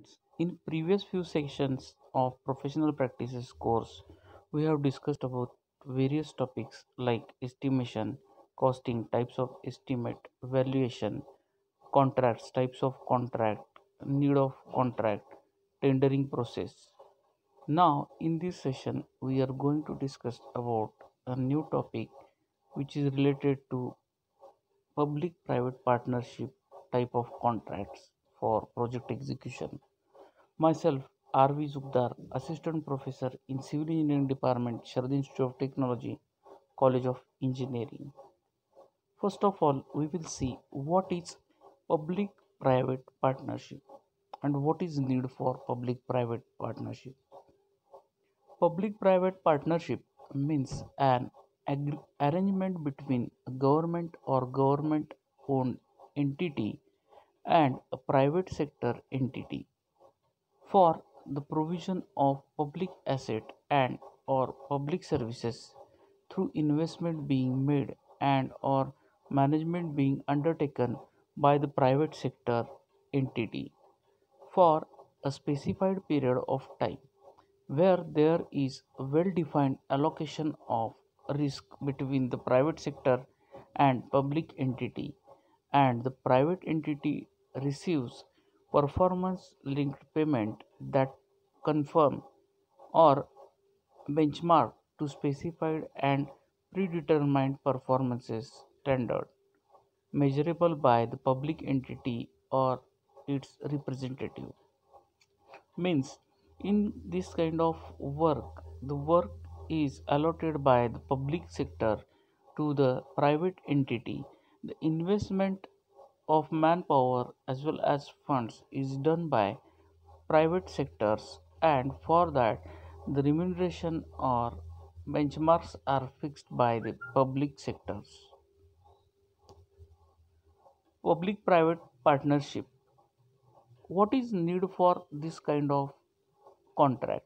students. In previous few sections of professional practices course, we have discussed about various topics like estimation, costing, types of estimate, valuation, contracts, types of contract, need of contract, tendering process. Now, in this session, we are going to discuss about a new topic which is related to public-private partnership type of contracts for project execution. Myself, R.V. Zugdar, Assistant Professor in Civil Engineering Department, Sharad Institute of Technology, College of Engineering. First of all, we will see what is public-private partnership and what is need for public-private partnership. Public-private partnership means an arrangement between a government or government-owned entity and a private sector entity for the provision of public asset and or public services through investment being made and or management being undertaken by the private sector entity for a specified period of time where there is a well defined allocation of risk between the private sector and public entity, and the private entity receives performance linked payment that confirm or benchmark to specified and predetermined performances standard measurable by the public entity or its representative. Means in this kind of work, the work is allotted by the public sector to the private entity. The investment of manpower as well as funds is done by private sectors, and for that the remuneration or benchmarks are fixed by the public sectors. Public private partnership, what is need for this kind of contract?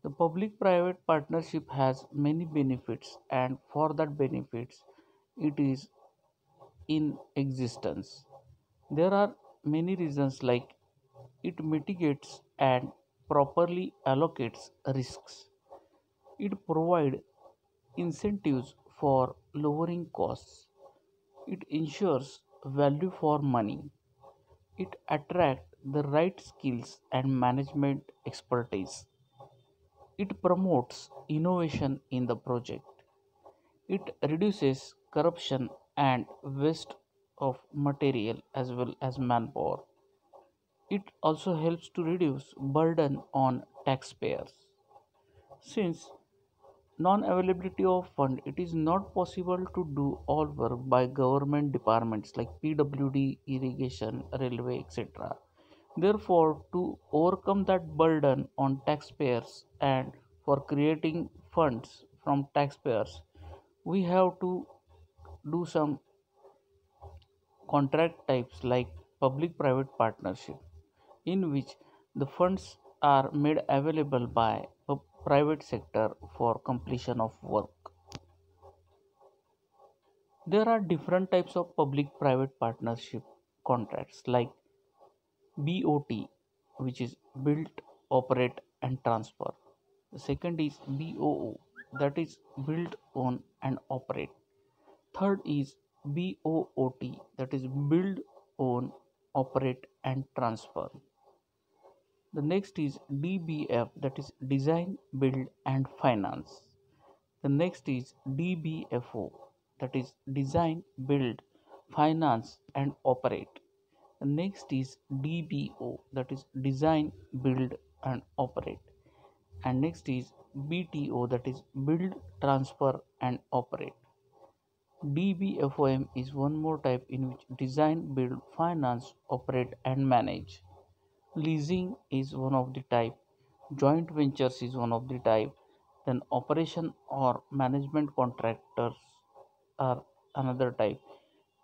The public private partnership has many benefits, and for that benefits, it is in existence. There are many reasons like it mitigates and properly allocates risks. It provides incentives for lowering costs. It ensures value for money. It attracts the right skills and management expertise. It promotes innovation in the project. It reduces corruption and waste of material as well as manpower. It also helps to reduce burden on taxpayers. Since non-availability of fund, it is not possible to do all work by government departments like PWD, irrigation, railway, etc. Therefore, to overcome that burden on taxpayers and for creating funds from taxpayers, we have to do some contract types like public private partnership, in which the funds are made available by a private sector for completion of work. There are different types of public private partnership contracts like BOT, which is build, operate, and transfer. The second is BOO, that is build, own, and operate. Third is BOOT, that is build, own, operate, and transfer. The next is DBF, that is design, build, and finance. The next is DBFO, that is design, build, finance, and operate. The next is DBO, that is design, build, and operate. And next is BTO, that is build, transfer, and operate. DBFOM is one more type in which design, build, finance, operate, and manage. Leasing is one of the type. Joint ventures is one of the type. Then operation or management contractors are another type.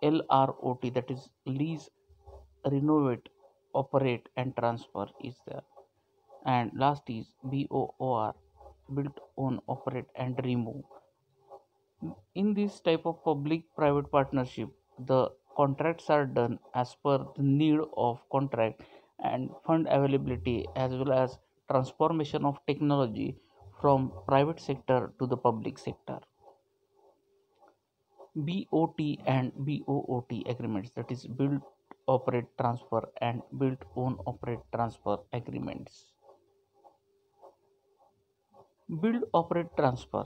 LROT, that is lease, renovate, operate, and transfer is there. And last is BOOR, built, own, operate, and remove. In this type of public private partnership, the contracts are done as per the need of contract and fund availability as well as transformation of technology from private sector to the public sector. BOT and BOOT agreements, that is build operate transfer and build own operate transfer agreements. Build operate transfer.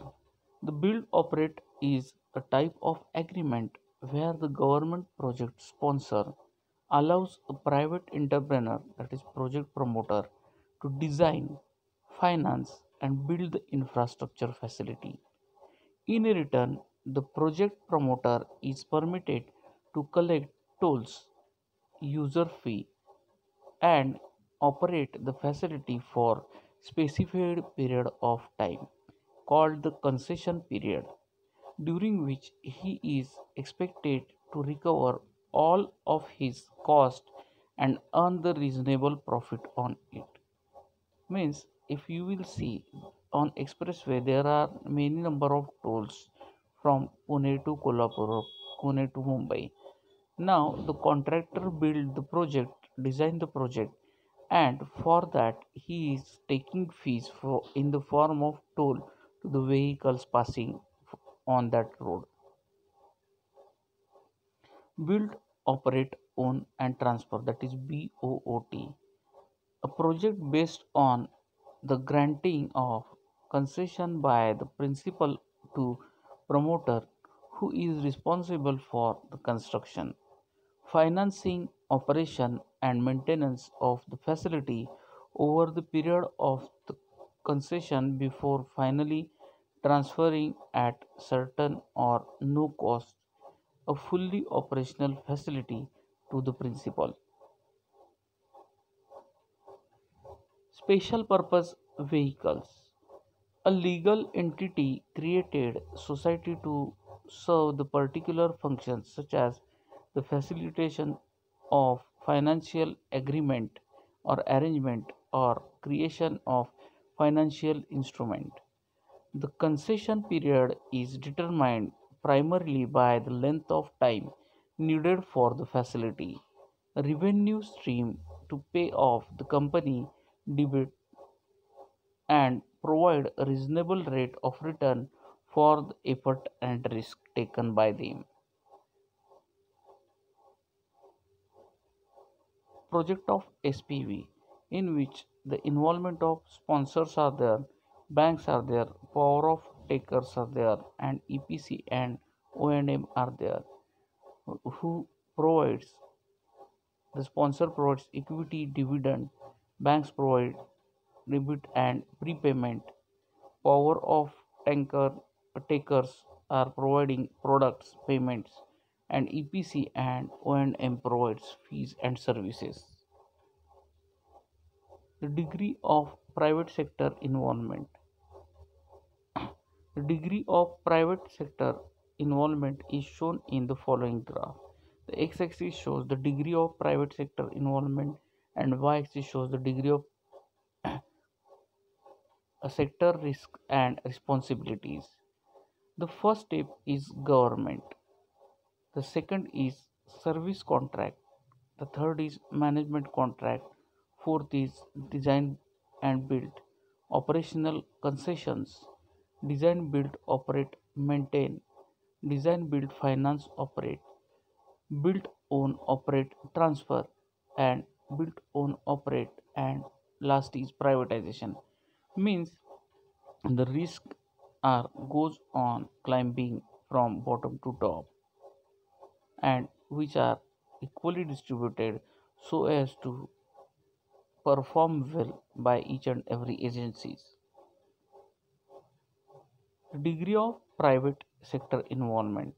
The build operate is a type of agreement where the government project sponsor allows a private entrepreneur, that is project promoter, to design, finance and build the infrastructure facility. In return, the project promoter is permitted to collect tolls, user fee, and operate the facility for specified period of time called the concession period, during which he is expected to recover all of his cost and earn the reasonable profit on it. Means if you will see on expressway there are many number of tolls from Pune to Kolhapur, Pune to Mumbai. Now the contractor build the project, design the project, and for that he is taking fees for in the form of toll to the vehicles passing on that road. Build, operate, own and transfer, that is BOOT. A project based on the granting of concession by the principal to promoter who is responsible for the construction, financing, operation and maintenance of the facility over the period of the concession before finally transferring at certain or no cost a fully operational facility to the principal. Special purpose vehicles. A legal entity created society to serve the particular functions such as the facilitation of financial agreement or arrangement or creation of financial instrument. The concession period is determined primarily by the length of time needed for the facility, revenue stream to pay off the company debt and provide a reasonable rate of return for the effort and risk taken by them. Project of SPV, in which the involvement of sponsors are there, banks are there, power of takers are there, and EPC and O&M are there, who provides the sponsor provides equity dividend, banks provide debit and prepayment, power of tanker takers are providing products payments, and EPC and O&M provides fees and services. The degree of private sector involvement. The degree of private sector involvement is shown in the following graph. The x-axis shows the degree of private sector involvement and y-axis shows the degree of a sector risk and responsibilities. The first step is government. The second is service contract. The third is management contract. Fourth is design and build. Operational concessions. Design, build, operate, maintain. Design, build, finance, operate. Build, own, operate, transfer. And build, own, operate. And last is privatization. Means the risk are goes on climbing from bottom to top and which are equally distributed so as to perform well by each and every agencies. Degree of private sector involvement.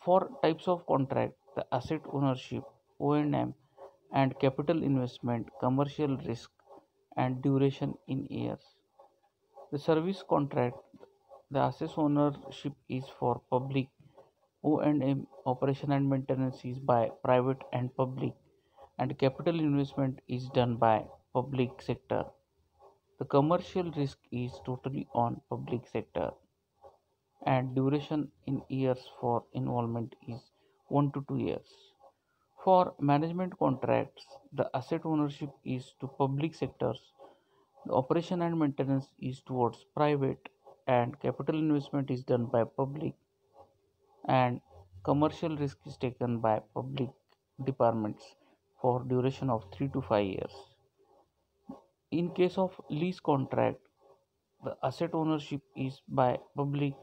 For types of contract, the asset ownership, O&M, and capital investment, commercial risk, and duration in years. The service contract, the asset ownership is for public, O&M operation and maintenance is by private and public, and capital investment is done by public sector. The commercial risk is totally on public sector, and duration in years for involvement is 1 to 2 years. For management contracts, the asset ownership is to public sectors, the operation and maintenance is towards private, and capital investment is done by public, and commercial risk is taken by public departments for duration of 3 to 5 years. In case of lease contract, the asset ownership is by public,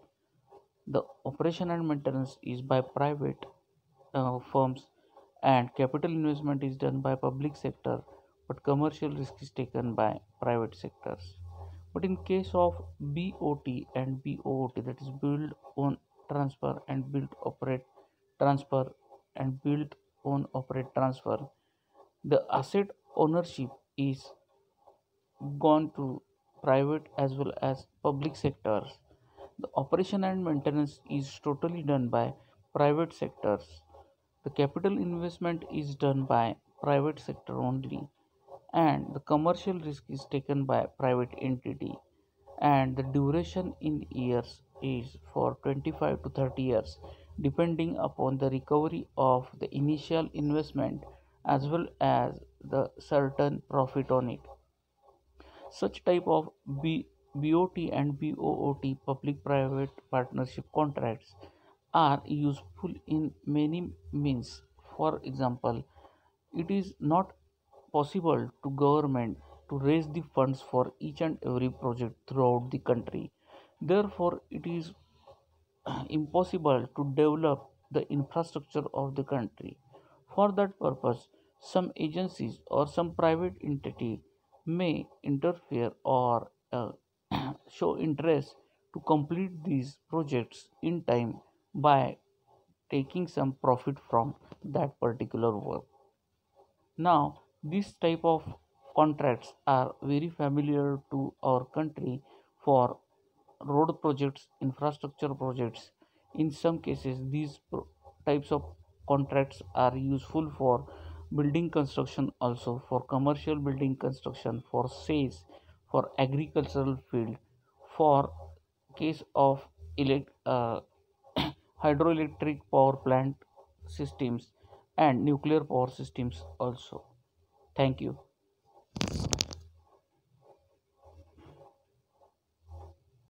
the operation and maintenance is by private firms, and capital investment is done by public sector, but commercial risk is taken by private sectors. But in case of BOT and BOOT, that is build, own, transfer, and build, operate, transfer, and build, own, operate, transfer, the asset ownership is gone to private as well as public sectors. The operation and maintenance is totally done by private sectors. The capital investment is done by private sector only, and the commercial risk is taken by private entity, and the duration in years is for 25 to 30 years depending upon the recovery of the initial investment as well as the certain profit on it. Such type of BOT and BOOT public private partnership contracts are useful in many means. For example, it is not possible to government to raise the funds for each and every project throughout the country. Therefore, it is impossible to develop the infrastructure of the country. For that purpose, some agencies or some private entity may interfere or show interest to complete these projects in time by taking some profit from that particular work. Now, this type of contracts are very familiar to our country for road projects, infrastructure projects. In some cases, these types of contracts are useful for building construction, also for commercial building construction, for sales, for agricultural field, for case of hydroelectric power plant systems and nuclear power systems also. Thank you.